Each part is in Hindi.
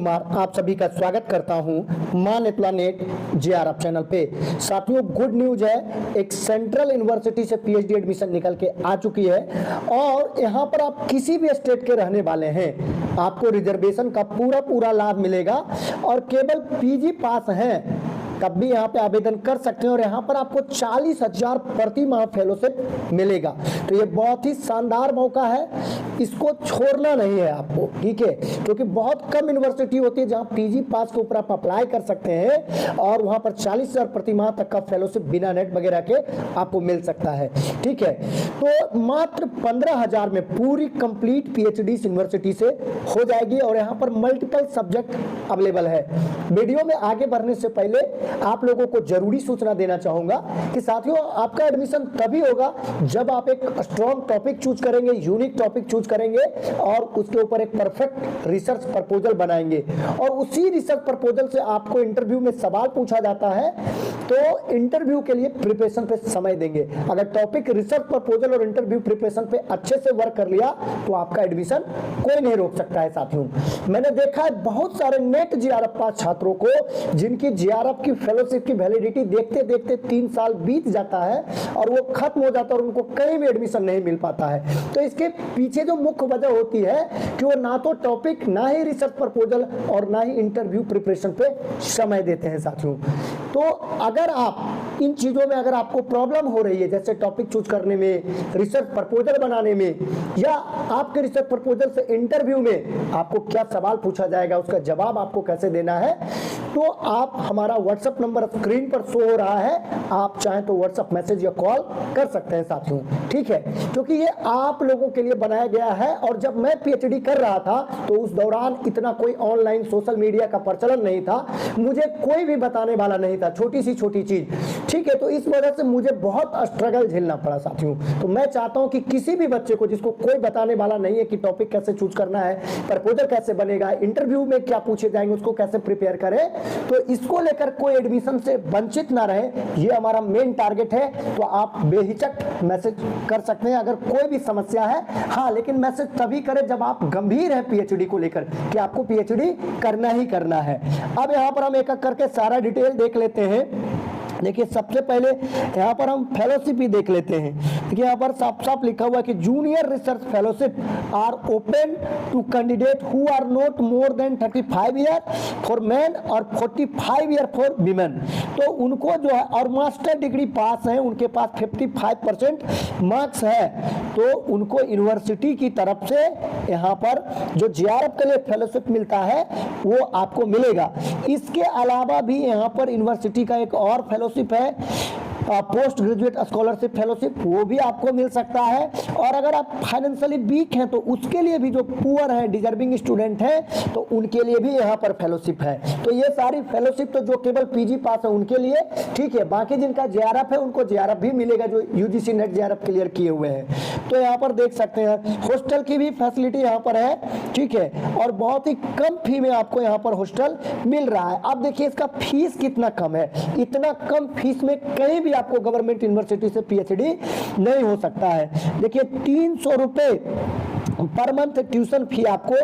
कुमार आप सभी का स्वागत करता हूं मान नेट जेआरएफ चैनल पे। साथियों, गुड न्यूज है, एक सेंट्रल यूनिवर्सिटी से पीएचडी एडमिशन निकल के आ चुकी है और यहां पर आप किसी भी स्टेट के रहने वाले हैं, आपको रिजर्वेशन का पूरा लाभ मिलेगा और केवल पीजी पास हैं तब भी यहाँ पे आवेदन कर सकते हैं और यहाँ पर आपको 40,000 प्रति माह फेलोशिप मिलेगा। तो ये बहुत ही शानदार मौका है, इसको छोड़ना नहीं है आपको, ठीक है, क्योंकि बहुत कम यूनिवर्सिटी होती है जहाँ पीजी पास के ऊपर आप अप्लाई कर सकते हैं और वहाँ पर 40,000 प्रति माह तक का फेलोशिप बिना नेट वगैरह के आपको मिल सकता है, ठीक है। तो मात्र 15,000 में पूरी कंप्लीट पीएचडी यूनिवर्सिटी से हो जाएगी और यहाँ पर मल्टीपल सब्जेक्ट अवेलेबल है। वीडियो में आगे बढ़ने से पहले आप लोगों को जरूरी सूचना देना चाहूंगा कि साथियों, आपका एडमिशन तभी होगा जब आप एक स्ट्रॉन्ग टॉपिक चूज करेंगे, यूनिक टॉपिक चूज करेंगे और उसके ऊपर एक परफेक्ट रिसर्च प्रपोजल बनाएंगे और उसी रिसर्च प्रपोजल से आपको इंटरव्यू में सवाल पूछा जाता है तो इंटरव्यू के लिए प्रिपरेशन पे समय देंगे। अगर टॉपिक, रिसर्च प्रपोजल और इंटरव्यू प्रिपरेशन पे अच्छे से वर्क कर लिया तो आपका एडमिशन कोई नहीं रोक सकता है। साथियों, मैंने देखा है बहुत सारे नेट जेआरएफ पास छात्रों को जिनकी जेआरएफ की फेलोशिप की वैलिडिटी देखते देखते 3 साल बीत जाता है और वो खत्म हो जाता है और उनको कहीं भी एडमिशन नहीं मिल पाता है। तो इसके पीछे जो मुख्य वजह होती है कि वो ना तो टॉपिक, ना ही रिसर्च प्रपोजल और ना ही इंटरव्यू प्रिपरेशन पे समय देते हैं। साथियों, तो अगर आप इन चीजों में, अगर आपको प्रॉब्लम हो रही है, जैसे टॉपिक चूज करने में, रिसर्च प्रपोजल बनाने में, या आपके रिसर्च प्रपोजल से इंटरव्यू में आपको क्या सवाल पूछा जाएगा, उसका जवाब आपको कैसे देना है, तो आप हमारा व्हाट्सएप नंबर स्क्रीन पर शो हो रहा है, आप चाहें तो व्हाट्सएप मैसेज या कॉल कर सकते हैं साथियों, ठीक है, क्योंकि ये आप लोगों के लिए बनाया गया है। और जब मैं पीएचडी कर रहा था तो उस दौरान इतना कोई ऑनलाइन सोशल मीडिया का प्रचलन नहीं था, मुझे कोई भी बताने वाला नहीं था, छोटी सी छोटी चीज, ठीक है। तो इस वजह से मुझे बहुत स्ट्रगल झेलना पड़ा साथियों। तो मैं चाहता हूं कि किसी भी बच्चे को जिसको कोई बताने वाला नहीं है कि टॉपिक कैसे चूज करना है, प्रपोजल कैसे बनेगा, इंटरव्यू में क्या पूछे जाएंगे, उसको कैसे प्रिपेयर करें, तो इसको लेकर कोई एडमिशन से वंचित ना रहे, ये हमारा मेन टारगेट है। तो आप बेहिचक मैसेज कर सकते हैं अगर कोई भी समस्या है। हाँ, लेकिन मैसेज तभी करें जब आप गंभीर हैं पीएचडी को लेकर कि आपको पीएचडी करना ही करना है। अब यहाँ पर हम एक एक करके सारा डिटेल देख लेते हैं। देखिए, सबसे पहले यहाँ पर हम फेलोशिप ही देख लेते हैं। देखिए, यहाँ पर साफ साफ लिखा हुआ है कि junior research fellowship are open to candidate who are not more than 35 year for man और 45 ईयर फॉर वीमेन। तो उनको जो है और मास्टर डिग्री पास है, उनके पास 55% मार्क्स है, तो उनको यूनिवर्सिटी की तरफ से यहाँ पर जो जेआरएफ के लिए फेलोशिप मिलता है वो आपको मिलेगा। इसके अलावा भी यहाँ पर यूनिवर्सिटी का एक और फेलोशिप है, पोस्ट ग्रेजुएट स्कॉलरशिप फेलोशिप, वो भी आपको मिल सकता है। और अगर आप फाइनेंशियली वीक हैं तो उसके लिए भी, जो पुअर है, डिजर्विंग स्टूडेंट हैं, तो उनके लिए भी यहाँ पर फेलोशिप है। तो ये सारी फेलोशिप तो जो केवल पीजी पास है उनके लिए, ठीक है। बाकी जिनका जेआरएफ है उनको जेआरएफ भी मिलेगा जो यूजीसी नेट जेआरएफ क्लियर किए हुए हैं। तो यहाँ पर देख सकते हैं हॉस्टल की भी फैसिलिटी यहाँ पर है, ठीक है, और बहुत ही कम फी में आपको यहाँ पर हॉस्टल मिल रहा है। अब देखिए इसका फीस कितना कम है, इतना कम फीस में कहीं भी आपको गवर्नमेंट यूनिवर्सिटी से पीएचडी नहीं हो सकता है। देखिए, 300 रुपए पर मंथ ट्यूशन फी आपको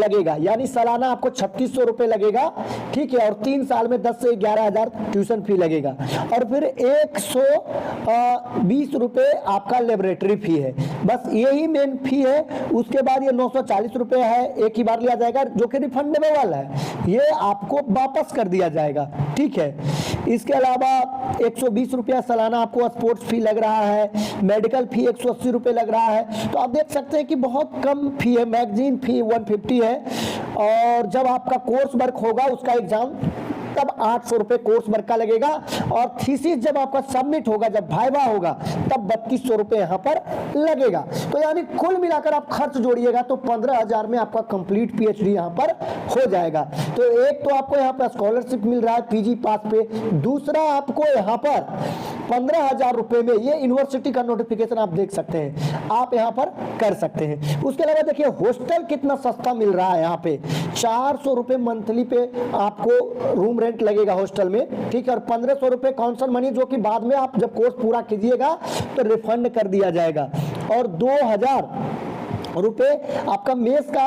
लगेगा, यानी सालाना आपको 3600 रुपए लगेगा, ठीक है, और 3 साल में 10 से 11,000 ट्यूशन फी लगेगा। और फिर 120 रुपए आपका लेबोरेटरी फी है, बस यही मेन फी है। उसके बाद ये 940 रुपए है, एक ही बार लिया जाएगा, जो कि रिफंडेबल वाला है, ये आपको वापस कर दिया जाएगा, ठीक है। इसके अलावा 120 रुपया सालाना आपको स्पोर्ट्स फी लग रहा है, मेडिकल फी 180 रुपए लग रहा है। तो आप देख सकते हैं कि बहुत कम फी है। मैगजीन फी 150 है और जब आपका कोर्स वर्क होगा, उसका एग्जाम, तब 800 रुपए कोर्स वर्क का लगेगा। और थीसिस जब आपका सबमिट होगा, जब वाइवा होगा, तब 3200 रुपए यहाँ पर लगेगा। तो यानी कुल मिलाकर आप खर्च जोड़िएगा तो 15,000 में आपका कंप्लीट पीएचडी यहाँ पर हो जाएगा। तो एक तो आपको यहाँ पर स्कॉलरशिप मिल रहा है पीजी पास पे, दूसरा आपको यहाँ पर 15,000 रुपए में ये यूनिवर्सिटी का नोटिफिकेशन आप देख सकते हैं, आप यहाँ पर कर सकते हैं। उसके अलावा देखिए हॉस्टल कितना सस्ता मिल रहा है, यहाँ पे 400 रुपए मंथली पे आपको रूम रेंट लगेगा हॉस्टल में, ठीक है, और 1500 रुपए काउंसल मनी, जो कि बाद में आप जब कोर्स पूरा कीजिएगा तो रिफंड कर दिया जाएगा। और 2000 रुपए आपका मेस का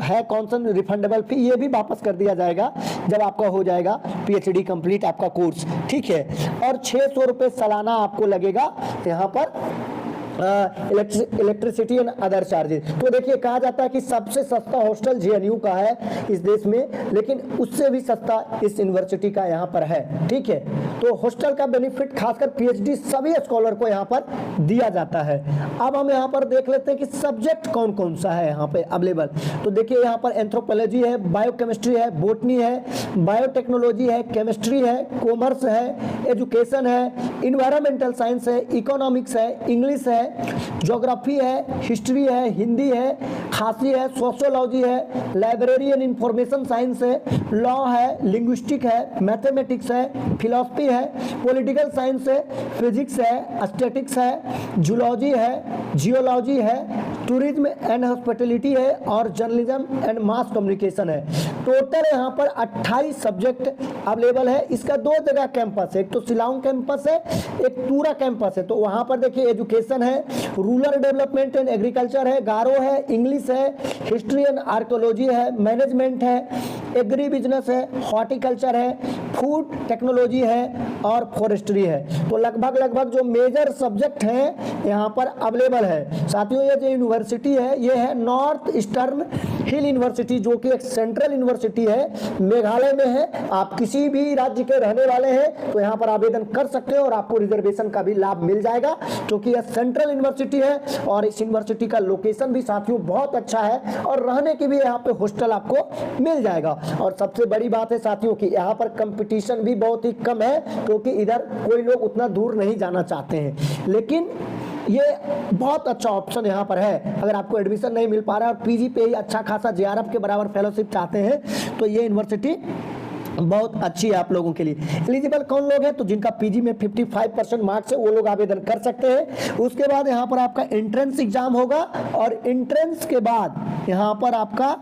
है कौन सा रिफंडेबल फी, ये भी वापस कर दिया जाएगा जब आपका हो जाएगा पीएचडी कंप्लीट आपका कोर्स, ठीक है। और 600 रुपये सालाना आपको लगेगा यहाँ पर इलेक्ट्रिसिटी एंड अदर चार्जेस। तो देखिए कहा जाता है कि सबसे सस्ता हॉस्टल जेएनयू का है इस देश में, लेकिन उससे भी सस्ता इस यूनिवर्सिटी का यहाँ पर है, ठीक है। तो हॉस्टल का बेनिफिट खासकर पीएचडी सभी स्कॉलर को यहाँ पर दिया जाता है। अब हम यहाँ पर देख लेते हैं कि सब्जेक्ट कौन कौन सा है यहाँ पे अवेलेबल। तो देखिए यहाँ पर एंथ्रोपोलॉजी है, बायोकेमिस्ट्री है, बोटनी है, बायोटेक्नोलॉजी है, केमिस्ट्री है, कॉमर्स है, एजुकेशन है, इन्वायरमेंटल साइंस है, इकोनॉमिक्स है, इंग्लिश है, ज्योग्राफी है, हिस्ट्री है, हिंदी है, खासी है, सोशियोलॉजी है, लाइब्रेरी एंड इंफॉर्मेशन साइंस है, लॉ है, लिंग्विस्टिक है, मैथमेटिक्स है, फिलॉसफी है, पॉलिटिकल साइंस है, फिजिक्स है, स्टैटिक्स है, जूलॉजी है, जियोलॉजी है, टूरिज्म एंड हॉस्पिटलिटी है और जर्नलिज्म एंड मास कम्युनिकेशन है। टोटल यहाँ पर 28 सब्जेक्ट अवेलेबल है। इसका 2 जगह कैंपस है, एक तो शिलांग कैंपस है, एक टूरा कैंपस है। तो वहाँ पर देखिए एजुकेशन है, रूरल डेवलपमेंट एंड एग्रीकल्चर है, गारो है, इंग्लिश है, हिस्ट्री एंड आर्कोलॉजी है, मैनेजमेंट है, एग्री बिजनेस है, हॉर्टिकल्चर है, फूड टेक्नोलॉजी है और फॉरेस्ट्री है। तो लगभग जो मेजर सब्जेक्ट हैं यहाँ पर अवेलेबल है। साथियों ये जो यूनिवर्सिटी है ये है नॉर्थ ईस्टर्न हिल यूनिवर्सिटी, जो कि एक सेंट्रल यूनिवर्सिटी है, मेघालय में है। आप किसी भी राज्य के रहने वाले हैं तो यहाँ पर आवेदन कर सकते हैं और आपको रिजर्वेशन का भी लाभ मिल जाएगा, क्योंकि यह सेंट्रल यूनिवर्सिटी है और इस यूनिवर्सिटी का लोकेशन भी साथियों बहुत अच्छा है और रहने की भी यहाँ पे हॉस्टल आपको मिल जाएगा। और सबसे बड़ी बात है साथियों कि यहाँ पर कंपटीशन भी बहुत ही कम है, क्योंकि इधर कोई लोग उतना दूर नहीं जाना चाहते हैं। लेकिन ये बहुत अच्छा ऑप्शन यहाँ पर है। अगर आपको एडमिशन नहीं मिल पा रहा है और पीजी पे ही अच्छा खासा जेआरएफ के बराबर फेलोशिप चाहते हैं तो ये यूनिवर्सिटी बहुत अच्छी है आप लोगों के लिए। एलिजिबल कौन लोग हैं, तो जिनका पीजी में 55% मार्क्स है वो लोग आवेदन कर सकते हैं। उसके बाद यहाँ पर आपका एंट्रेंस एग्जाम होगा और एंट्रेंस के बाद यहाँ पर आपका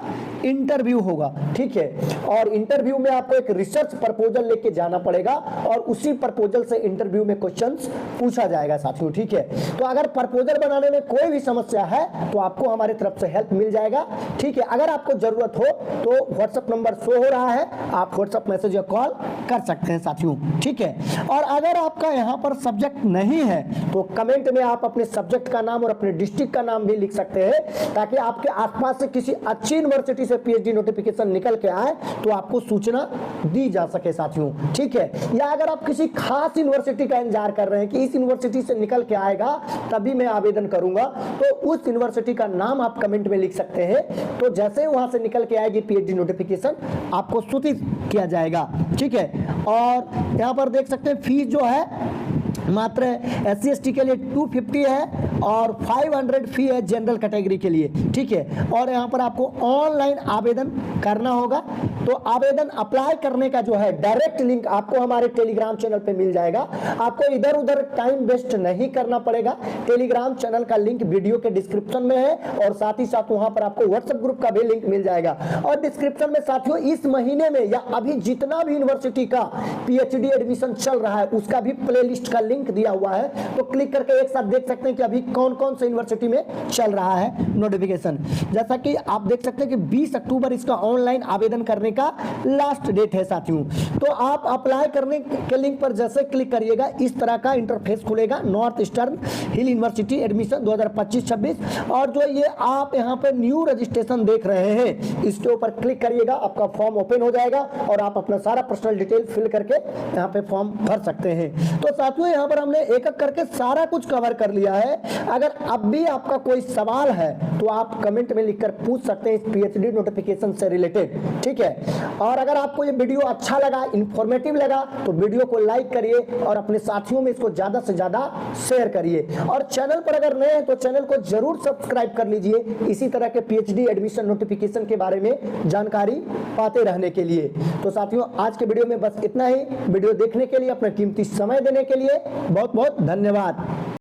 इंटरव्यू होगा, ठीक है। और इंटरव्यू में आपको एक रिसर्च प्रपोजल लेके जाना पड़ेगा और उसी प्रपोजल से इंटरव्यू में क्वेश्चंस पूछा जाएगा साथियों, ठीक है। तो अगर प्रपोजल बनाने में कोई भी समस्या है तो आपको हमारी तरफ से हेल्प मिल जाएगा, ठीक है। अगर आपको जरूरत हो तो व्हाट्सएप नंबर शो हो रहा है, आप व्हाट्सएप मैसेज या कॉल कर सकते हैं साथियों, ठीक है। और अगर आपका यहाँ पर सब्जेक्ट नहीं है तो कमेंट में आप अपने सब्जेक्ट का नाम और अपने डिस्ट्रिक्ट का नाम भी लिख सकते हैं, ताकि आपके आसपास से किसी अच्छी यूनिवर्सिटी से पीएचडी नोटिफिकेशन निकल के आए तो आपको सूचना दी जा सके साथियों, ठीक है। या अगर आप किसी खास यूनिवर्सिटी का इंतजार कर रहे हैं कि इस यूनिवर्सिटी से निकल के आएगा तभी मैं आवेदन करूंगा, तो उस यूनिवर्सिटी का नाम आप कमेंट में लिख सकते हैं। तो जैसे वहां से निकल के आएगी पीएचडी नोटिफिकेशन आपको सूचित किया जाएगा, ठीक है। और यहाँ पर देख सकते हैं फीस जो है मात्र SC ST के लिए 250 है और 500 फी है जनरल कैटेगरी के लिए, ठीक है। और यहाँ पर आपको ऑनलाइन आवेदन करना होगा। तो आवेदन अप्लाई करने का जो है डायरेक्ट लिंक आपको हमारे टेलीग्राम चैनल पे मिल जाएगा। आपको इधर उधर टाइम वेस्ट नहीं करना पड़ेगा। टेलीग्राम चैनल का लिंक वीडियो के डिस्क्रिप्शन में है और साथ ही साथ वहां पर आपको व्हाट्सएप ग्रुप का भी लिंक मिल जाएगा। और डिस्क्रिप्शन में साथियों इस महीने में या अभी जितना भी यूनिवर्सिटी का पीएचडी एडमिशन चल रहा है उसका भी प्लेलिस्ट का लिंक दिया हुआ है, तो क्लिक करके एक साथ देख सकते हैं कि अभी कौन कौन से यूनिवर्सिटी में चल रहा है नोटिफिकेशन। जैसा कि आप देख सकते हैं कि 20 अक्टूबर इसका ऑनलाइन आवेदन करने का लास्ट डेट है साथियों। तो आप अप्लाई करने के लिंक पर जैसे क्लिक करिएगा इस तरह का इंटरफेस खुलेगा, नॉर्थ ईस्टर्न हिल यूनिवर्सिटी एडमिशन 2025-26। और जो ये आप यहाँ पे न्यू रजिस्ट्रेशन देख रहे हैं इसके ऊपर क्लिक करिएगा, आपका फॉर्म ओपन हो जाएगा और आप अपना सारा पर्सनल डिटेल फिल करके यहाँ पे फॉर्म भर सकते हैं। तो साथियों यहाँ पर हमने एक एक करके सारा कुछ कवर कर लिया है। अगर अब भी आपका कोई सवाल है तो आप कमेंट में लिखकर पूछ सकते हैं इस पीएचडी नोटिफिकेशन से रिलेटेड, ठीक है। और अगर आपको ये वीडियो अच्छा लगा, इंफॉर्मेटिव लगा तो वीडियो को लाइक करिए और अपने साथियों में इसको ज्यादा से ज्यादा शेयर करिए। और चैनल पर अगर नए हैं तो चैनल को जरूर सब्सक्राइब कर लीजिए इसी तरह के पीएचडी एडमिशन नोटिफिकेशन के बारे में जानकारी पाते रहने के लिए। तो साथियों आज के वीडियो में बस इतना ही। वीडियो देखने के लिए, अपना कीमती समय देने के लिए बहुत बहुत धन्यवाद।